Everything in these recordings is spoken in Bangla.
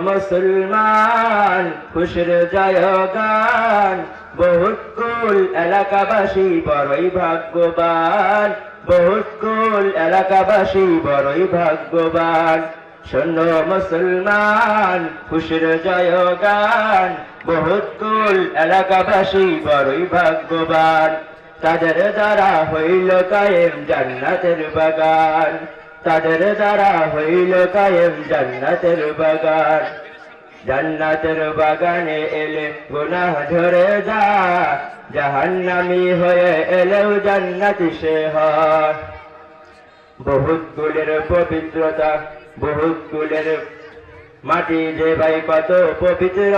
মুসলমান খুশির জয়গান, বহুত কুল এলাকাবাসী বড়ই ভাগ্যবান, বহুত কুল এলাকাবাসী বড়ই ভাগ্যবান। শোনো মুসলমান খুশির জয়গান, বহুত কুল এলাকাবাসী বড়ই ভাগ্যবান। তাদের দ্বারা হইল কায়েম জান্নাতের বাগান, তাদের দ্বারা হইল কায়েম জান্নাতের বাগান। জান্নাতের বাগানে এলে গুনাহ ঝরে যায়, জাহান্নামী হয়ে এলেও জান্নাতি সে হয়। বহুত কুলের পবিত্রতা, বহুত কুলের মাটি যে ভাই কত পবিত্র,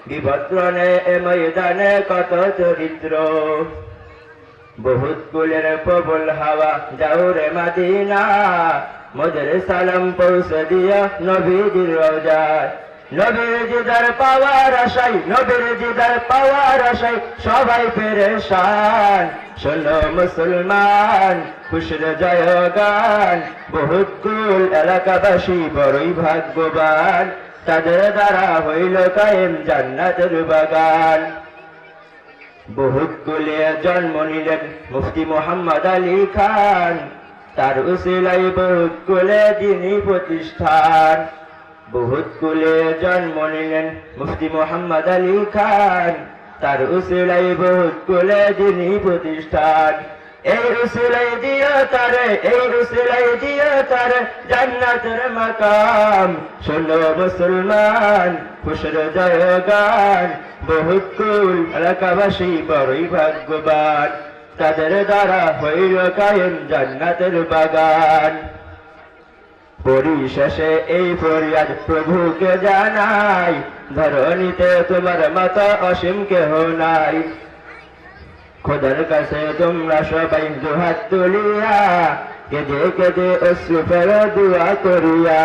বিভদ্রনে এ ময়দানে কত চরিত্র। বহুত কুলের প্রবল হাওয়া যাও রে মদিনা, মোদের সালাম পৌঁছে দিয়া নবীজির রওজায়। নবীর দিদার পাওয়ার আশায়, নবীর দিদার পাওয়ার আশায় সবাই পেরেশান। শোনো মুসলমান খুশির জয়গান, বহুত কুল এলাকাবাসী বড়ই ভাগ্যবান, তাদের দ্বারা হইল কায়েম জান্নাতের বাগান। বহুত কুলে জন্ম নিলেন মুফতি মোহাম্মদ আলী খান, তার উসিলায় বহুত কুলে দিনী প্রতিষ্ঠান। বহুত কুলে জন্ম নিলেন মুফতি মোহাম্মদ আলী খান, তার উসিলায় বহুত কুলে দিনী প্রতিষ্ঠান। এই উসিলাই দিও তারে, এই উসিলাই দিও তারে জান্নাতের মাকাম। শোনো মুসলমান খুশির জয়গান, বহুত কুল এলাকাবাসী বড়ই ভাগ্যবান, তাদের দ্বারা হইল কায়েম জান্নাতের বাগান। পরিশেষে এই ফরিয়াদ প্রভুকে জানাই, ধরণীতে তোমার মতো অসীম কেহ নাই। খোদার কাছে তোমরা সবাই দুহাত তুলিয়া, কেঁদে কেঁদে অশ্রু ফেলো দোয়া করিয়া।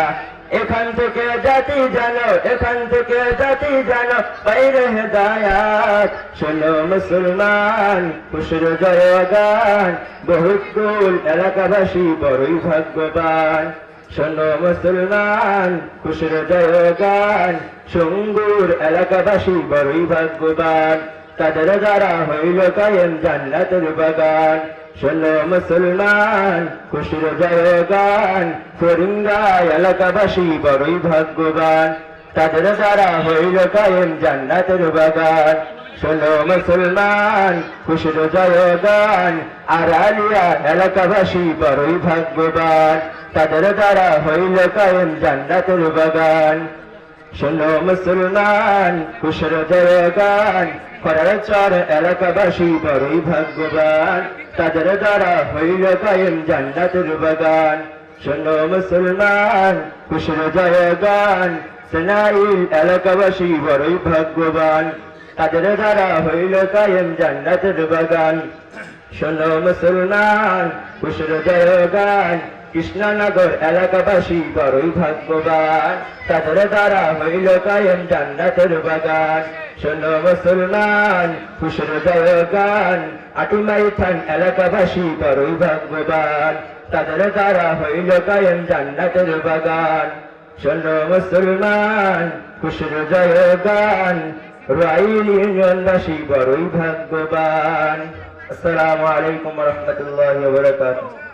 এখান থেকে জাতি জানো, এখান থেকে জাতি জানো বাইরে হেদায়াত। শোনো মুসলমান খুশির জয়গান, বহুত কুল এলাকাবাসী বড়ই ভাগ্যবান। শোনো মুসলমান খুশির জয়গান, সঙ্গুর এলাকাবাসী বড়ই ভাগ্যবান, তাদের দ্বারা হইল কায়েম জান্নাতের বাগান। শোনো মুসলমান খুশির জয়গান, ফরিঙ্গা এলাকাবাসী বড়ই ভাগ্যবান, তাদের দ্বারা হইল কায়েম জান্নাতের বাগান। শোনো মুসলমান খুশির জয়গান, আড়ালিয়া এলাকাবাসী বড়ই ভাগ্যবান, তাদের দ্বারা হইল কায়েম জান্নাতের বাগান। শোনো মুসলমান খুশির জয়গান, ফরাচর এলাকাবাসী বড়ই ভাগ্যবান, তাদের দ্বারা হইল কায়েম জান্নাতের বাগান। শোনো মুসলমান খুশির জয়গান, সেনাইল এলাকাবাসী বড়ই ভাগ্যবান, তাদের দ্বারা হইল কায়েম জান্নাতের বাগান। শোনো মুসলমান খুশির জয়গান, কৃষ্ণনগর এলাকাবাসী বড়ই ভাগ্যবান, তাদের দ্বারা হইল কায়েম জান্নাতের বাগান। শোনো মুসলমান খুশির জয়গান, আটুমাইথান এলাকাবাসী বড়ই ভাগ্যবান, তাদের দ্বারা হইল কায়েম জান্নাতের বাগান। শোনো মুসলমান খুশির জয়গান, রাইল ইউনিয়নবাসী বড়ই ভাগ্যবান। আসসালামু আলাইকুম ওয়া রাহমাতুল্লাহি ওয়া বারাকাতুহু।